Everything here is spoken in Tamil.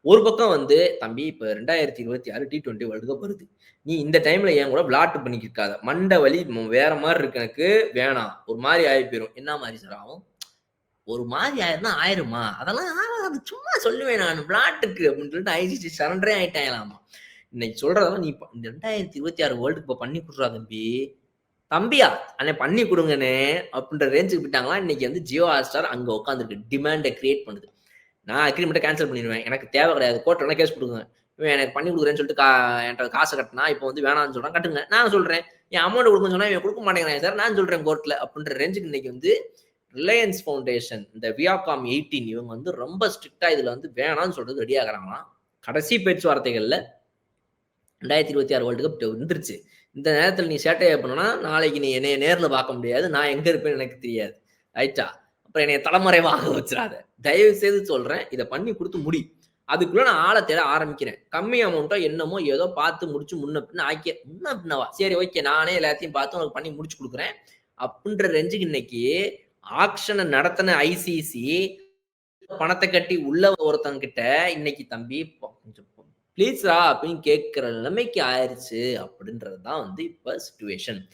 ஒரு பக்கம் வந்து தம்பி இப்ப 2026 T20 வேர்ல்ட் கப் வருது. நீ இந்த டைம்ல என் கூட விளையாட்டு பண்ணிக்கிட்டு இருக்காத. மண்டை வலி வேற மாரி இருக்கு எனக்கு. வேணாம். ஒரு மாரி ஆயி போயிரும். என்ன மாரி சார் ஆகும்? ஒரு மாரி ஆயிருந்தா ஆயிருமா? அதெல்லாம் ஆகாது. சும்மா சொல்லுவேன் நானு. விளையாட்டுக்கு அப்படின்னு சொல்லிட்டு ஐசிசி சரண்டரே ஆயிட்டாங்களாமா. இன்னைக்கு சொல்றதெல்லாம் நீ இந்த 2026 வேர்ல்ட் கப்ப பண்ணி குடுறா தம்பி. தம்பியா அண்ணே பண்ணி குடுங்கண்ணே அப்படின்ற ரேஞ்சுக்கு போயிட்டாங்களாம். இன்னைக்கு வந்து ஜியோ ஹாட்ஸ்டார் அங்க உட்கார்ந்திருக்கு. டிமாண்ட கிரியேட் பண்ணுது. நான் அக்ரீமெண்ட்ட கேன்சல் பண்ணிருவேன். எனக்கு தேவை கிடையாது. கோர்ட்ல வேணா கேஸ் குடுங்க. இவன் எனக்கு பண்ணி குடுக்குறேன்னு சொல்லிட்டு என்ட்ட காச கட்டுனா, இப்ப வந்து வேணான்னு சொல்றான். கட்டுங்க. நான் சொல்றேன். என் அமௌண்ட் குடுங்கன்னு சொன்னா, இவன் குடுக்க மாட்டேங்கிறான் சார். நான் சொல்றேன் கோர்ட்ல. அப்படின்ற ரேஞ்சுக்கு இன்னைக்கு வந்து ரிலையன்ஸ் ஃபவுண்டேஷன், இந்த வியாகாம் 18 இவங்க வந்து ரொம்ப ஸ்ட்ரிக்ட்டா இதுல வந்து வேணான்னு சொல்றதுக்கு ரெடி ஆகுறாங்களாம். கடைசி பேச்சுவார்த்தைகள்ல 2026 வேர்ல்ட் கப் வந்துருச்சு. இந்த நேரத்துல நீ சேட்டைய பண்ணனா, நாளைக்கு நீ என்னைய நேர்ல பார்க்க முடியாது. நான் எங்க இருப்பேன்னு எனக்கு தெரியாது. ரைட்டா? அப்புறம் என்னைய தலைமறைவாக வச்சுறாத. தயவு செய்து சொல்றேன். இத பண்ணி குடுத்து முடி. அதுக்குள்ள நான் ஆள தேட ஆரம்பிக்கிறேன். கம்மி அமௌண்ட்டோ என்னமோ ஏதோ பார்த்து முடிச்சு முன்ன பின்ன முன்ன பின்னவா? சரி ஓகே. நானே எல்லாத்தையும் பார்த்து உனக்கு பண்ணி முடிச்சு குடுக்குறேன். அப்டின்ற ரேஞ்சுக்கு இன்னைக்கு ஆக்ஷன நடத்தின ஐசிசி பணத்த கட்டி உள்ள ஒருத்தங்க கிட்ட இன்னைக்கு தம்பி கொஞ்சம் ப்ளீஸ்ரா அப்படின்னு கேட்கிற நிலைமைக்கு ஆயிருச்சு அப்படின்றது தான் வந்து இப்ப சிச்சுவேஷன்.